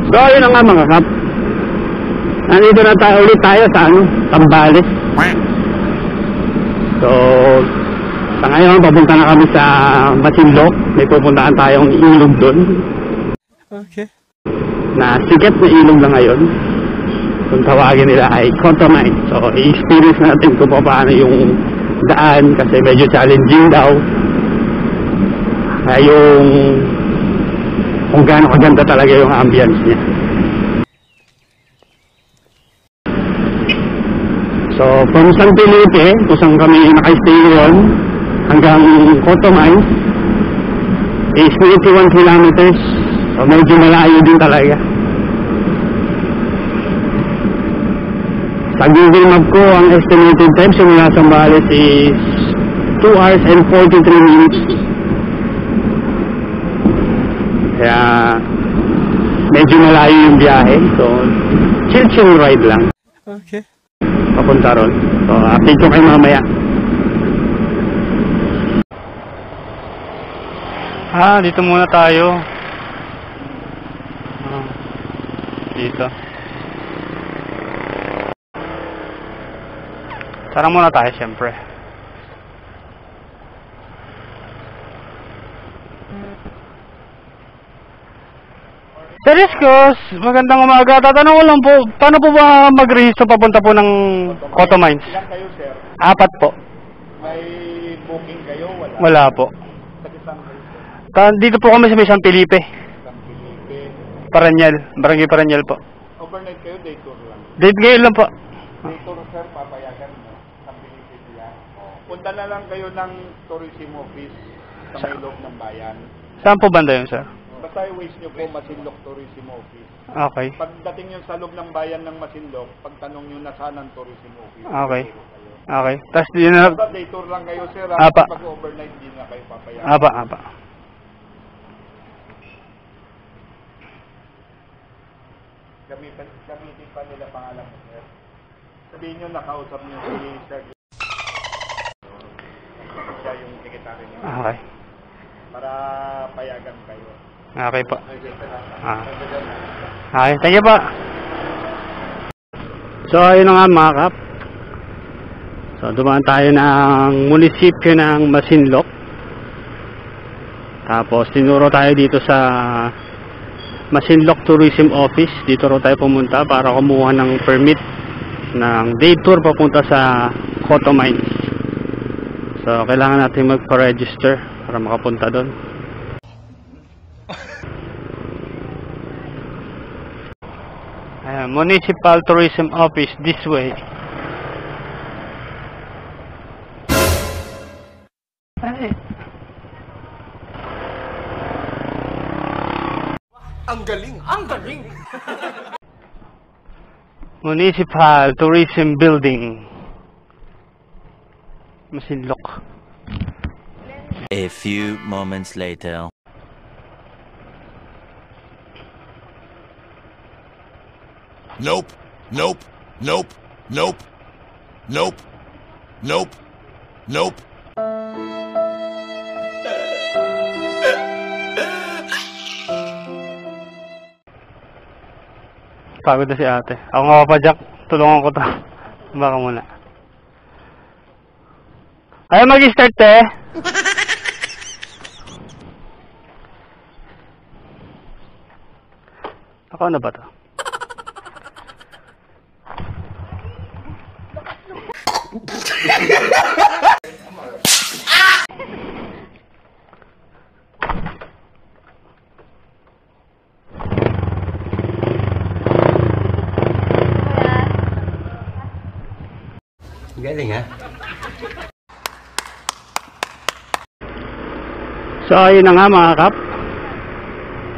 So, yun na nga mga kap. Nandito na tayo ulit sa Zambales. So, sa ngayon, papunta na kami sa Masinloc. May pupuntaan tayong ilog doon. Okay. Na sikat na ilog na ngayon. Kung tawagin nila ay Cotamine. So, i-experience natin kung paano yung daan kasi medyo challenging daw. Kaya yung kung gaano kaganda talaga yung ambience niya. So, from San Felipe, kung saan kami naka-stay ngayon, hanggang Cotamine is 21 kilometers. So, medyo malayo din talaga. Sa Google Map ko, ang estimated time simula Zambales is 2 hours and 43 minutes. Kaya, medyo malayo yung biyahe. So, chill ride lang. Okay. Papunta ron. So, update ko kayo mamaya. Dito muna tayo. Dito. Sarang muna tayo, syempre. Serious, magandang umaga. Tatanong ko lang po, paano po ba mag-register papunta po ng Cotamines? Ilan kayo, sir? 4 po. May booking kayo? Wala? Wala po. Saan kayo, sir? Dito po kami sa may San Felipe. San Felipe. Paranaque, Barangay Paranaque po. Overnight kayo, day tour lang? Date ngayon lang po. Day tour, sir, papayagan mo. San Felipe sila. Punta na lang kayo ng tourism office sa may loob ng bayan. Saan po banda yun, sir? Basta i-waste nyo po Masinloc Tourism Office. Okay. Pagdating nyo sa loob ng bayan ng Masinloc, pagtanong nyo na saan ang tourism office. Okay. Okay. Tapos yun na... Basta day tour lang kayo, sir. Apa. Pag-overnight din na kayo papayagan. Apa. Gamitin pa nila pangalan mo, sir. Sabihin nyo, nakausap nyo si Sir. Siya yung sekretary nyo. Okay. Para payagan kayo. Okay po. Okay, Okay. Thank you po. So, ayun na nga mga kap. So, dumaan tayo ng munisipyo ng Masinloc. Tapos, tinuro tayo dito sa Masinloc Tourism Office. Dito ro tayo pumunta para kumuha ng permit ng day tour papunta sa Cotamines. So, kailangan natin magpa-register para makapunta doon. Municipal Tourism Office this way. Ay. Ang galing! Ang galing! Municipal Tourism Building. Masinloc. A few moments later. Nope. Nope. Nope. Nope. Nope. Nope. Nope. Pagod na si ate. Ako nga pa, Jack. Tulungan ko to. Baka muna. Ay, mag-start eh. Ako na ba to? Galing ha? So ayun na nga mga kap,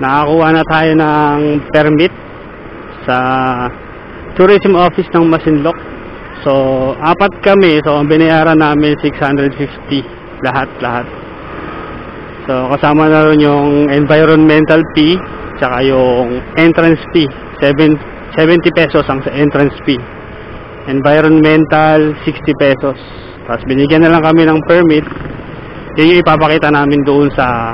nakakuha na tayo ng permit sa tourism office ng Masinloc. So 4 kami, so ang binayaran namin 650 lahat. So kasama na rin yung environmental fee tsaka yung entrance fee. 70 pesos ang entrance fee, environmental 60 pesos. Tapos binigyan na lang kami ng permit. Yung ipapakita namin doon sa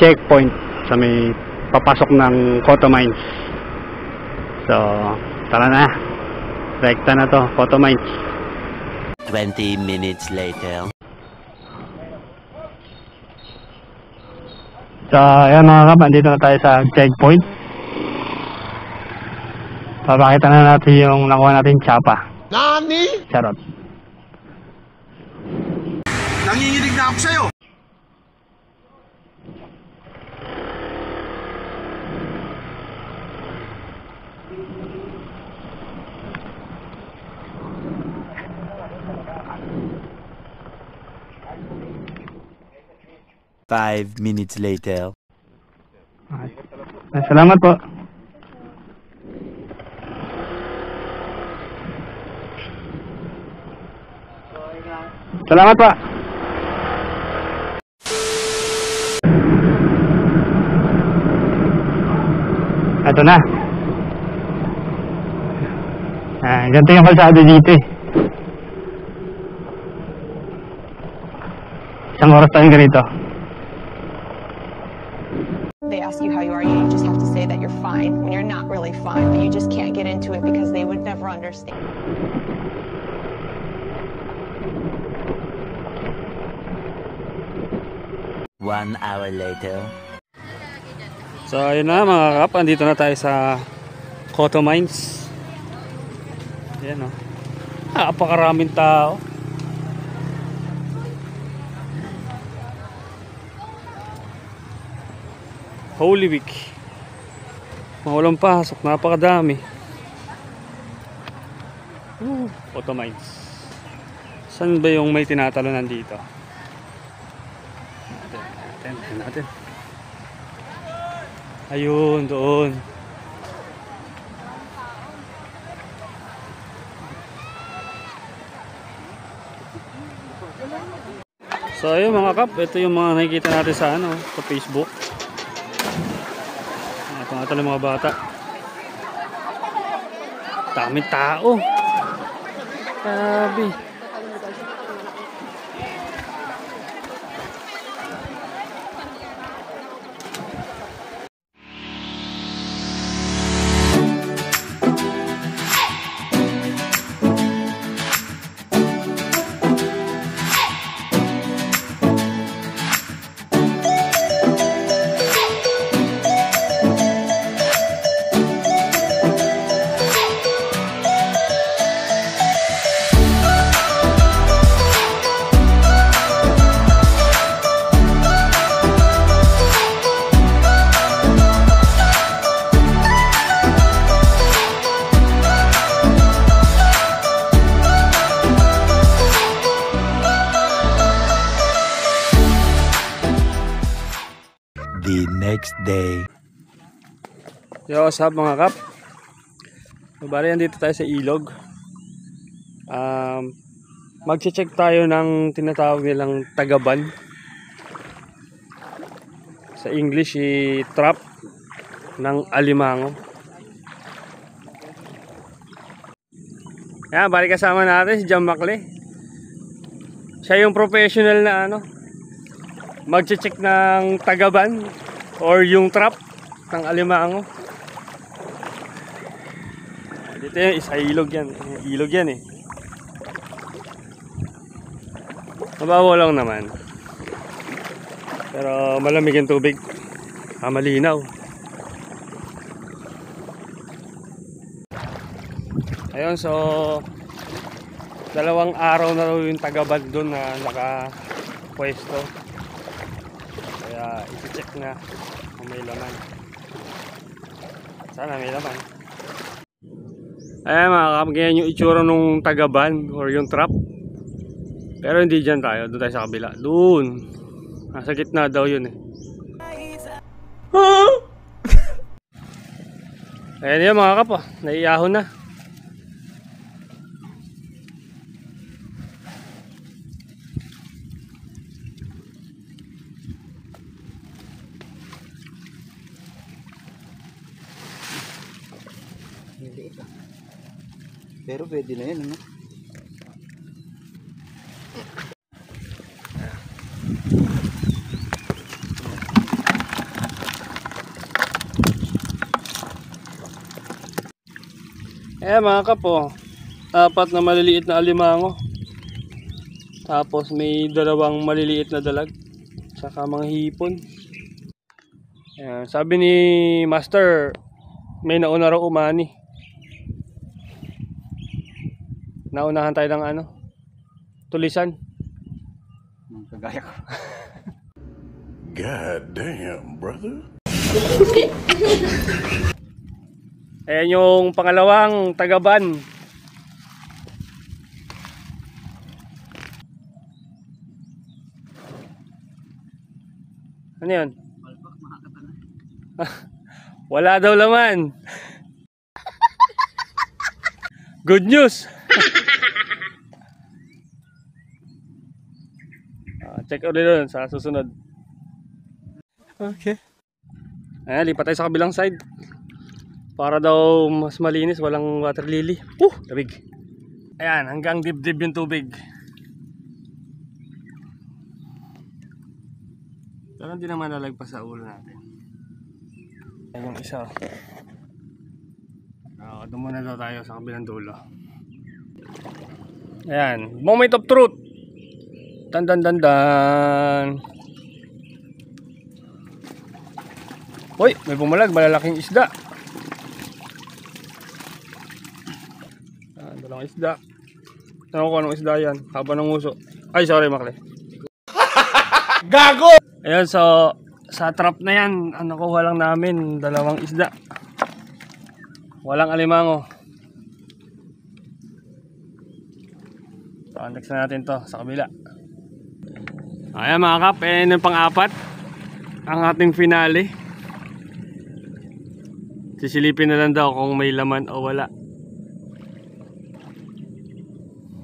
checkpoint sa may papasok ng Photo Mines. So, tara na. Rekta na to, Photo Mines. 20 minutes later. So, ayan mga kap, andito na tayo sa checkpoint. Papakita na natin yung nakuha natin tsapa. Nani? Charot. Nanginginig na ako sa'yo! Five minutes later. Salamat po. Salamat po. Ito na. Ganito yung kalsada dito eh. Isang oras tayong ganito. They ask you how you are, you just have to say that you're fine when you're not really fine, but you just can't get into it because they would never understand. One hour later. So ayun na mga kap, andito na tayo sa Photo Mines. Ayan o. Napakaraming tao. Holy Week. Mawalang pasok, napakadami. Photo Mines. Saan ba yung may tinatalunan dito? Natin. Ayun, doon. So ayun mga kap, ito yung mga nakikita natin sa sa Facebook. Ito ng mga bata. Daming tao. Grabe. The next day. Yo, what's up mga kap? Bali, andito tayo sa ilog. Mag-check tayo ng tinatawag nilang tagaban. Sa English, trap ng alimango. Yan, bali kasama natin si Jam Maclay. Siya yung professional na mag-check ng tagaban or yung trap ng alimango. Dito yan, isa ilog yan. Ilog yan eh. Mababaw lang naman. Pero malamig yung tubig. Malinaw. Ayun, so 2 araw na raw yung tagaban doon na nakapwesto. Kaya iti-check na kung may laman. Sana may laman. Ayan mga kap, ganyan yung itsura nung tagaban or yung trap. Pero hindi dyan tayo, doon tayo sa kabila. Doon. Nasa gitna daw yun eh. Ayan yan mga kap, naiiyahon na. Pero pwede na yan, ano? Mga kapo, 4 na maliliit na alimango. Tapos may 2 maliliit na dalag. Saka mga hipon. Ayan, sabi ni Master, may nauna raw umani. Naunahan tayo ng tulisan. Kagaya ko. God damn, brother. Ayan yung pangalawang tagaban. Ano yun? Wala daw laman. Good news. Check ulit doon sa susunod. Okay. Ayan, lipat tayo sa kabilang side. Para daw mas malinis, walang water lily. Tabig. Ayan, hanggang dibdib yung tubig. Pero hindi naman nalagpas sa ulo natin. Ayan yung isa. Doon muna daw tayo sa kabilang dulo. Ayan, moment of truth. Dan. Hoy, may bumalag, malalaking isda. Dalawang isda. Tanong ko anong isda yan. Haba ng uso. Ay, sorry, Makle. Gago! Ayan, so sa trap na yan, nakuha lang namin 2 isda. Walang alimango. So, next na natin to sa kabila. Ayan mga kap, yung pang-4 ang ating finale. Sisilipin na lang daw kung may laman o wala.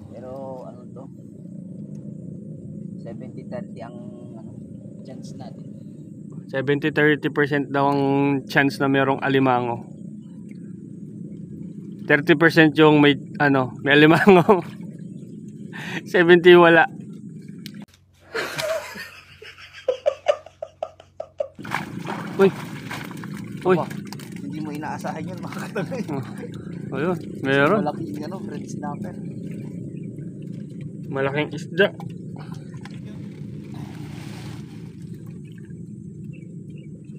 Pero ano to? 70-30 ang chance natin. 70-30% daw ang chance na mayroong alimango. 30% yung may may alimango. 70 wala. Uy. Hindi mo inaasahan yun, makakatagay. Ayun, meron. Malaking red snapper. Malaking isda.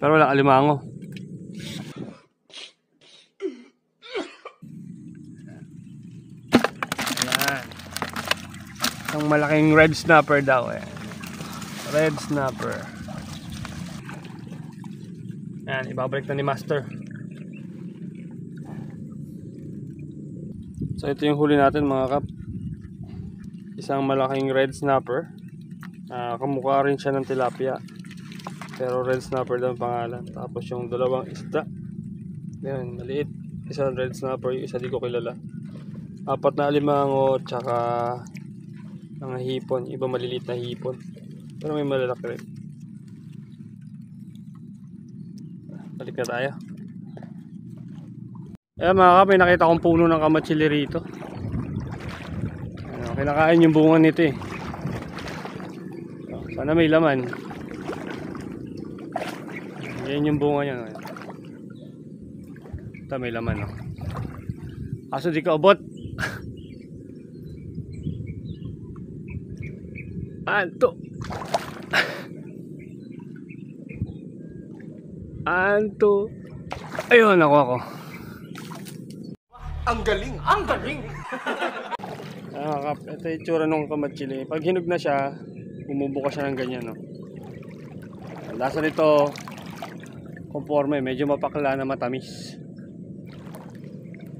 Pero walang alimango. Ayan. Ang malaking red snapper daw Red snapper. Ayan, ibabalik na ni Master. So ito yung huli natin mga kap. Isang malaking red snapper. Kamukha rin siya ng tilapia, pero red snapper daw ang pangalan. Tapos yung 2 isda. Ayan, maliit. Isang red snapper, yung isa di ko kilala. 4 na alimango, tsaka mga hipon. Iba maliliit na hipon, pero may malalaki rin. Balik na tayo. Ayan mga kap, may nakita kong puno ng kamatsili rito. Ayan, kinakain yung bunga nito Sana may laman. Yan yung bunga niya. Ito may laman Kaso di ka abot. Anto. Ayun, nakuha ko. Ang galing! Ang galing! Ito yung tsura ng kamatsili. Pag hinog na siya, bumubuka siya ng ganyan Ang lasa nito, conforme, medyo mapakla na matamis.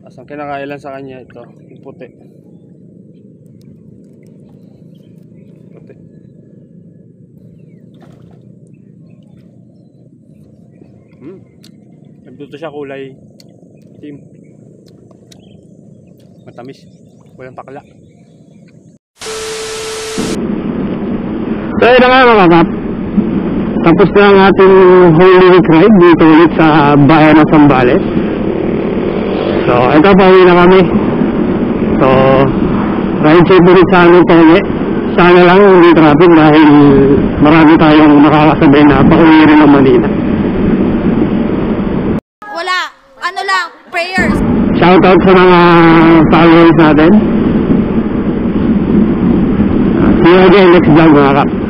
As ang kinakailan sa kanya ito, yung puti. Nagduto siya kulay itim. Matamis, walang pakla. So yun na nga mga kap, tapos na ang ating Holy Week ride dito ulit sa bayan ng Zambales. So ito, pauwi na kami. So ride safe ulit sa aming pauwi. Sana lang hindi traffic dahil marami tayong makakasabay na pauwi rin ng Manila. Wala, ano lang, prayers. Shoutout sa mga followers natin. See you again next vlog mga kap.